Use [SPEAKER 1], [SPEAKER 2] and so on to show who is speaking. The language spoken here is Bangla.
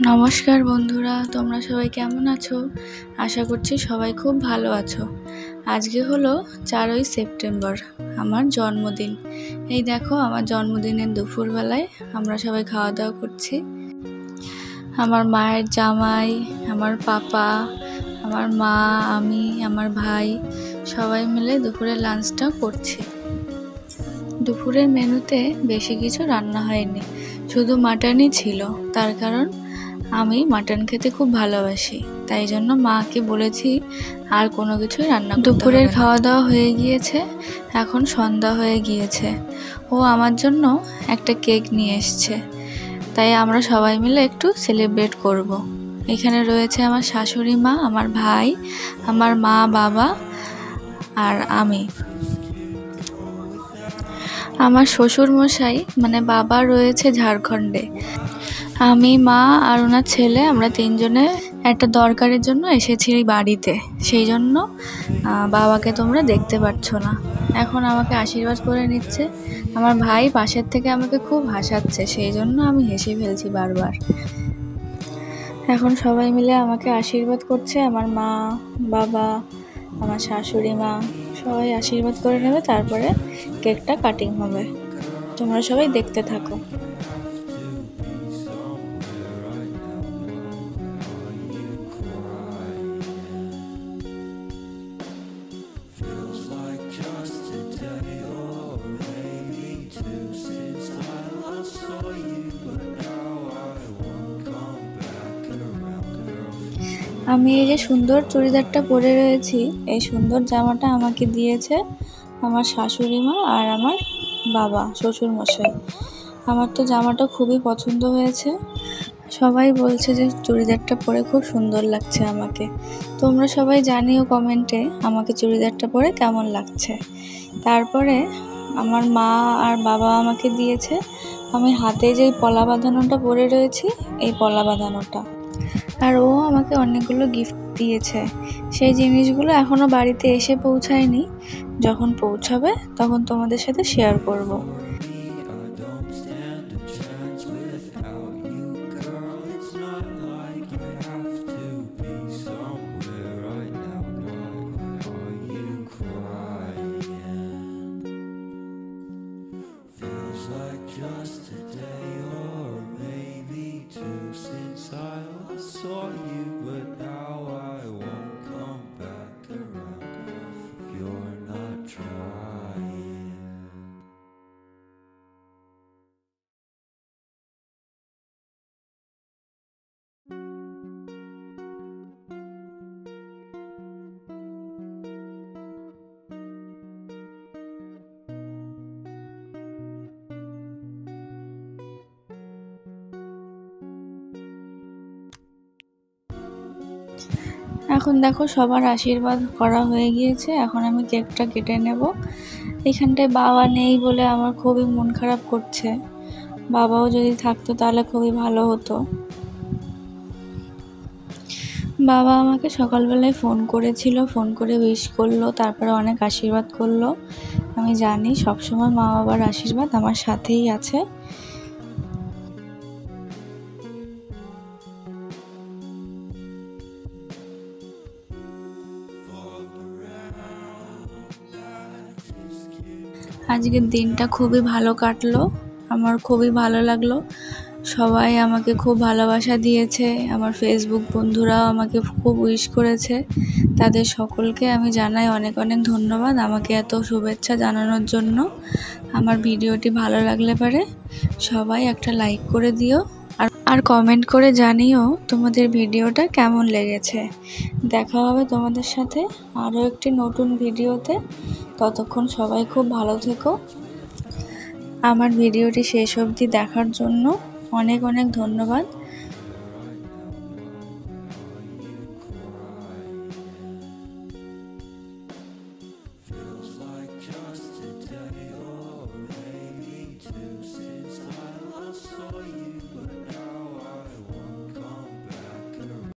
[SPEAKER 1] নমস্কার বন্ধুরা, তোমরা সবাই কেমন আছো? আশা করছি সবাই খুব ভালো আছো। আজকে হলো 4ই সেপ্টেম্বর, আমার জন্মদিন। এই দেখো, আমার জন্মদিনের দুপুরবেলায় আমরা সবাই খাওয়া দাওয়া করছি। আমার মায়ের জামাই, আমার পাপা, আমার মা, আমি, আমার ভাই সবাই মিলে দুপুরের লাঞ্চটা করছি। দুপুরের মেনুতে বেশি কিছু রান্না হয়নি, শুধু মাটনই ছিল। তার কারণ আমি মাটন খেতে খুব ভালোবাসি, তাই জন্য মাকে বলেছি আর কোনো কিছুই রান্না করতে হবে না। দুপুরের খাওয়া দাওয়া হয়ে গিয়েছে, এখন সন্ধ্যা হয়ে গিয়েছে। ও আমার জন্য একটা কেক নিয়ে এসছে, তাই আমরা সবাই মিলে একটু সেলিব্রেট করব। এখানে রয়েছে আমার শাশুড়ি মা, আমার ভাই, আমার মা, বাবা আর আমি। আমার শ্বশুর মশাই মানে বাবা রয়েছে ঝাড়খণ্ডে। আমি, মা আর ওনার ছেলে, আমরা তিনজনে একটা দরকারের জন্য এসেছি বাড়িতে, সেই জন্য বাবাকে তোমরা দেখতে পাচ্ছ না। এখন আমাকে আশীর্বাদ করে নিচ্ছে। আমার ভাই পাশের থেকে আমাকে খুব হাসাচ্ছে, সেই জন্য আমি হেসে ফেলছি বারবার। এখন সবাই মিলে আমাকে আশীর্বাদ করছে। আমার মা, বাবা, আমার শাশুড়ি মা সবাই আশীর্বাদ করে নেবে, তারপরে কেকটা কাটিং হবে। তোমরা সবাই দেখতে থাকো। আমি এই যে সুন্দর চুড়িদারটা পরে রয়েছি, এই সুন্দর জামাটা আমাকে দিয়েছে আমার শাশুড়ি মা আর আমার বাবা শ্বশুর মশাই। আমার তো জামাটা খুবই পছন্দ হয়েছে। সবাই বলছে যে চুড়িদারটা পরে খুব সুন্দর লাগছে আমাকে। তোমরা সবাই জানিও কমেন্টে আমাকে চুড়িদারটা পরে কেমন লাগছে। তারপরে আমার মা আর বাবা আমাকে দিয়েছে আমি হাতে যেই পলা বাঁধানোটা পরে রয়েছি, এই পলা বাঁধানোটা। আর ও আমাকে অনেকগুলো গিফট দিয়েছে। সেই জিনিসগুলো এখনও বাড়িতে এসে পৌঁছায়নি, যখন পৌঁছাবে তখন তোমাদের সাথে শেয়ার করব। এখন দেখো সবার আশীর্বাদ করা হয়ে গিয়েছে, এখন আমি কেকটা কেটে নেব। এখানটায় বাবা নেই বলে আমার খুবই মন খারাপ করছে। বাবাও যদি থাকতো তাহলে খুবই ভালো হতো। বাবা আমাকে সকালবেলায় ফোন করেছিল, ফোন করে উইশ করলো, তারপরে অনেক আশীর্বাদ করলো। আমি জানি সবসময় মা বাবার আশীর্বাদ আমার সাথেই আছে। আজকের দিনটা খুবই ভালো কাটলো, আমার খুবই ভালো লাগলো। সবাই আমাকে খুব ভালোবাসা দিয়েছে, আমার ফেসবুক বন্ধুরাও আমাকে খুব উইশ করেছে। তাদের সকলকে আমি জানাই অনেক অনেক ধন্যবাদ আমাকে এত শুভেচ্ছা জানানোর জন্য। আমার ভিডিওটি ভালো লাগলে পারে সবাই একটা লাইক করে দিও, আর কমেন্ট করে জানিও তোমাদের ভিডিওটা কেমন লেগেছে। দেখা হবে তোমাদের সাথে আরও একটি নতুন ভিডিওতে। ততক্ষণ সবাই খুব ভালো থেকো। আমার ভিডিওটি শেষ অবধি দেখার জন্য অনেক অনেক ধন্যবাদ।